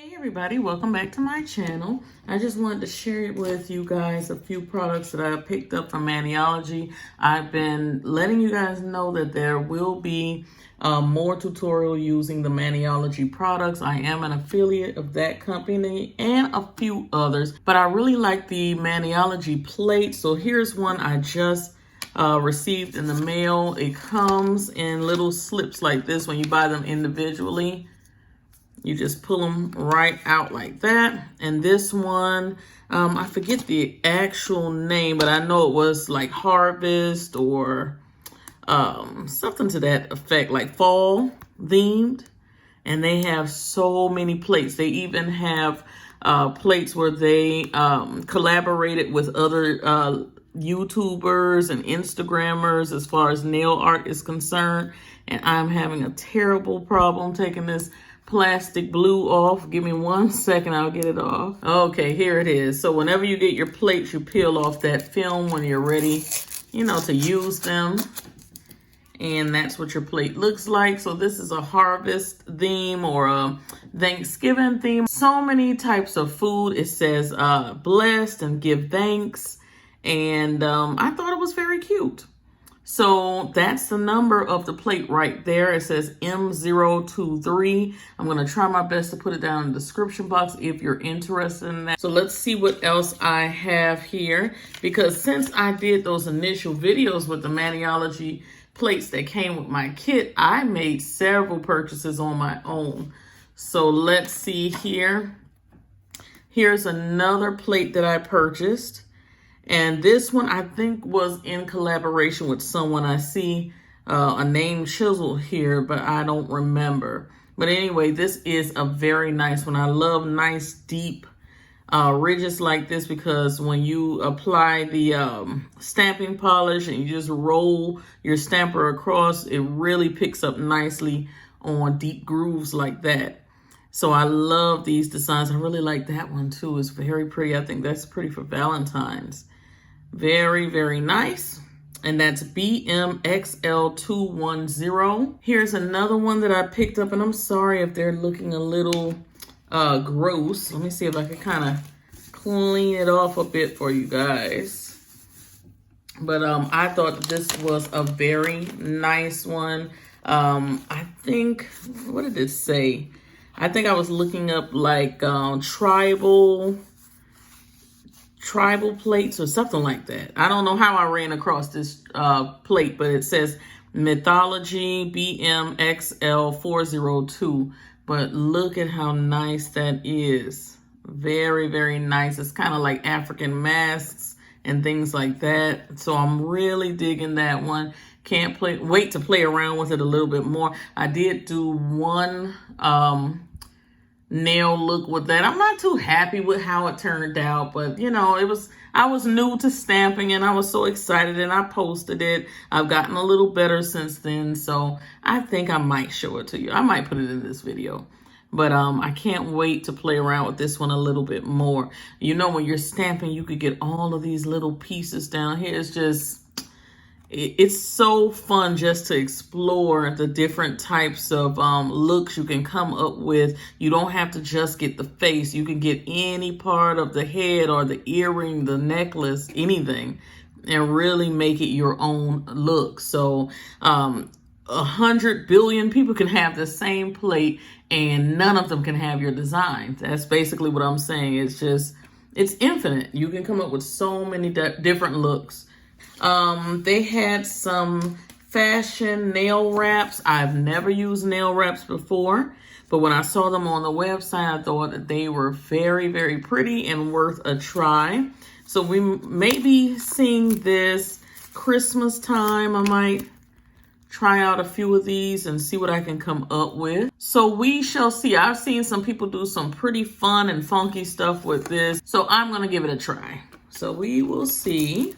Hey everybody, welcome back to my channel. I just wanted to share with you guys a few products that I picked up from Maniology. I've been letting you guys know that there will be more tutorial using the Maniology products. I am an affiliate of that company and a few others, but I really like the Maniology plate. So here's one I just received in the mail. It comes in little slips like this when you buy them individually. You just pull them right out like that. And this one, I forget the actual name, but I know it was like Harvest or something to that effect, like fall themed. And they have so many plates. They even have plates where they collaborated with other YouTubers and Instagrammers as far as nail art is concerned. And I'm having a terrible problem taking this plastic glue off. Give me 1 second, I'll get it off. Okay, here it is. So whenever you get your plates, you peel off that film when you're ready, you know, to use them. And that's what your plate looks like. So this is a harvest theme or a Thanksgiving theme. So many types of food. It says blessed and give thanks. And I thought it was very cute. So that's the number of the plate right there. It says M023. I'm going to try my best to put it down in the description box if you're interested in that. So let's see what else I have here. Because since I did those initial videos with the Maniology plates that came with my kit, I made several purchases on my own. So let's see here. Here's another plate that I purchased. And this one, I think, was in collaboration with someone. I see a name chiseled here, but I don't remember. But anyway, this is a very nice one. I love nice, deep ridges like this because when you apply the stamping polish and you just roll your stamper across, it really picks up nicely on deep grooves like that. So I love these designs. I really like that one too. It's very pretty. I think that's pretty for Valentine's. Very, very nice. And that's BMXL210. Here's another one that I picked up, and I'm sorry if they're looking a little gross. Let me see if I can kind of clean it off a bit for you guys. But I thought this was a very nice one. I think, what did it say? I think I was looking up like tribal plates or something like that. I don't know how I ran across this plate, but it says Mythology BMXL402. But look at how nice that is. Very, very nice. It's kind of like African masks and things like that. So I'm really digging that one. Can't wait to play around with it a little bit more. I did do one nail look with that. I'm not too happy with how it turned out, but you know, I was new to stamping and I was so excited and I posted it. I've gotten a little better since then, so I think I might show it to you. I might put it in this video. But I can't wait to play around with this one a little bit more. You know, when you're stamping, you could get all of these little pieces down here. It's so fun just to explore the different types of looks you can come up with. You don't have to just get the face. You can get any part of the head or the earring, the necklace, anything, and really make it your own look. So 100 billion people can have the same plate and none of them can have your design. That's basically what I'm saying. It's infinite. You can come up with so many different looks. They had some fashion nail wraps. I've never used nail wraps before, but when I saw them on the website, I thought that they were very, very pretty and worth a try. So we may be seeing this Christmas time. I might try out a few of these and see what I can come up with. So we shall see. I've seen some people do some pretty fun and funky stuff with this, so I'm going to give it a try. So we will see.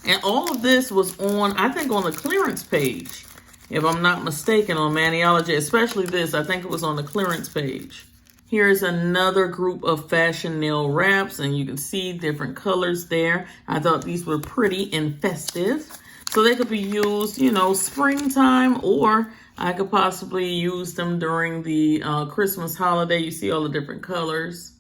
And all of this was on, I think, on the clearance page, if I'm not mistaken, on Maniology, especially this. I think it was on the clearance page. Here's another group of fashion nail wraps, and you can see different colors there. I thought these were pretty and festive. So they could be used, you know, springtime or I could possibly use them during the Christmas holiday. You see all the different colors.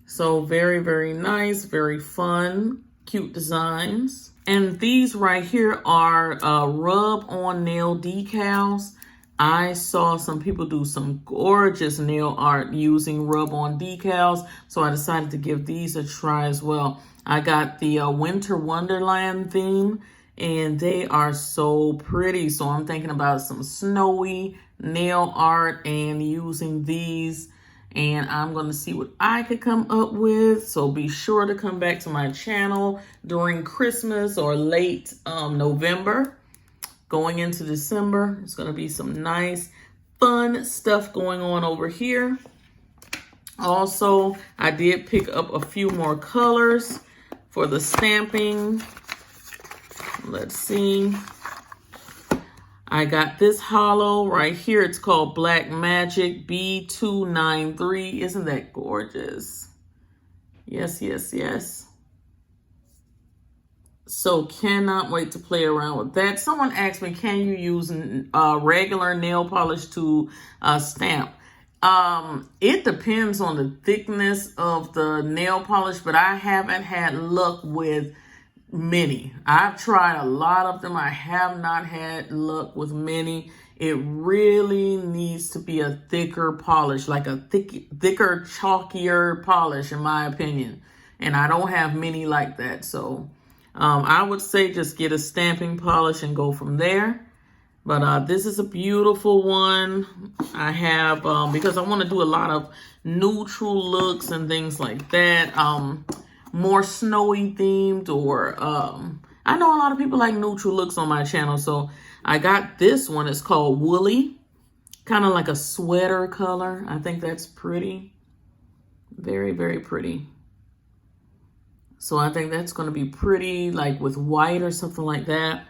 So very, very nice, very fun, cute designs. And these right here are rub-on nail decals. I saw some people do some gorgeous nail art using rub-on decals, so I decided to give these a try as well. I got the Winter Wonderland theme, and they are so pretty. So I'm thinking about some snowy nail art and using these, and I'm going to see what I could come up with. So be sure to come back to my channel during Christmas or late November. Going into December, it's going to be some nice, fun stuff going on over here. Also, I did pick up a few more colors for the stamping. Let's see. I got this hollow right here. It's called Black Magic B293. Isn't that gorgeous? Yes, yes, yes. So cannot wait to play around with that. Someone asked me, can you use regular nail polish to stamp? It depends on the thickness of the nail polish, but I haven't had luck with many. I've tried a lot of them. I have not had luck with many. It really needs to be a thicker polish, like a thicker, chalkier polish, in my opinion. And I don't have many like that, so I would say just get a stamping polish and go from there. But this is a beautiful one. I have, because I want to do a lot of neutral looks and things like that. More snowy themed, or I know a lot of people like neutral looks on my channel. So I got this one. It's called Woolly. Kind of like a sweater color. I think that's pretty. Very, very pretty. So I think that's going to be pretty, like with white or something like that.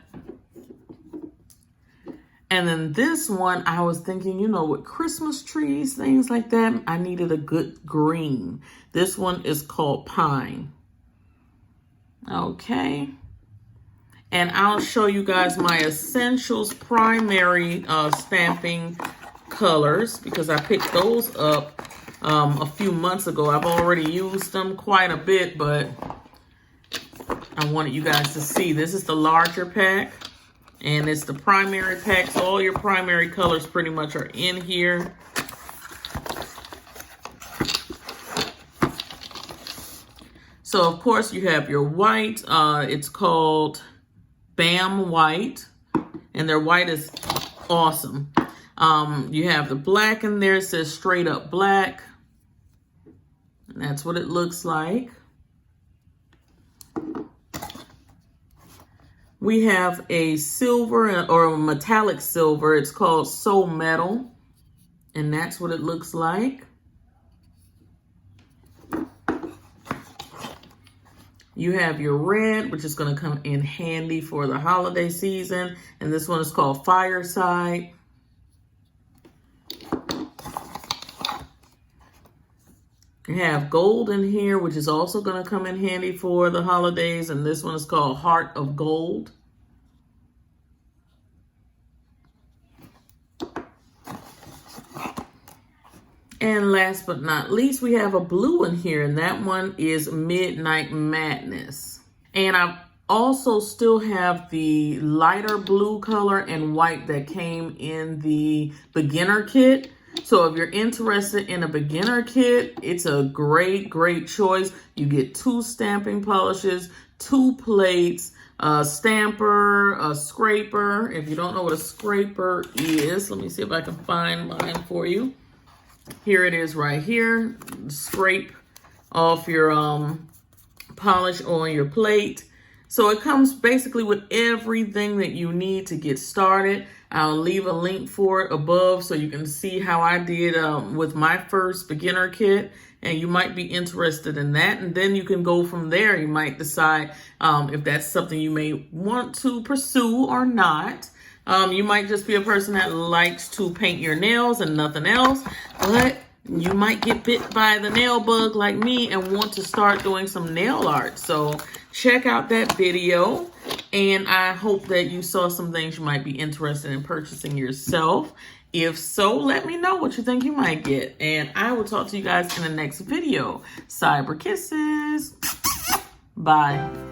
And then this one, I was thinking, you know, with Christmas trees, things like that, I needed a good green. This one is called Pine. Okay. And I'll show you guys my Essentials primary stamping colors, because I picked those up a few months ago. I've already used them quite a bit, but I wanted you guys to see. This is the larger pack, and it's the primary pack. So all your primary colors pretty much are in here. So of course you have your white. It's called Bam White, and their white is awesome. You have the black in there. It says Straight Up Black, and that's what it looks like. We have a silver, or a metallic silver. It's called So Metal, and that's what it looks like. You have your red, which is going to come in handy for the holiday season, and this one is called Fireside. You have gold in here, which is also going to come in handy for the holidays. And this one is called Heart of Gold. And last but not least, we have a blue in here. And that one is Midnight Madness. And I also still have the lighter blue color and white that came in the beginner kit. So if you're interested in a beginner kit, it's a great, great choice. You get 2 stamping polishes, 2 plates, a stamper, a scraper. If you don't know what a scraper is, let me see if I can find mine for you. Here it is right here. Scrape off your polish on your plate. So it comes basically with everything that you need to get started. I'll leave a link for it above so you can see how I did with my first beginner kit, and you might be interested in that. And then you can go from there. You might decide if that's something you may want to pursue or not. You might just be a person that likes to paint your nails and nothing else, but you might get bit by the nail bug like me and want to start doing some nail art. So check out that video. And I hope that you saw some things you might be interested in purchasing yourself. If so, let me know what you think you might get. And I will talk to you guys in the next video. Cyber kisses. Bye.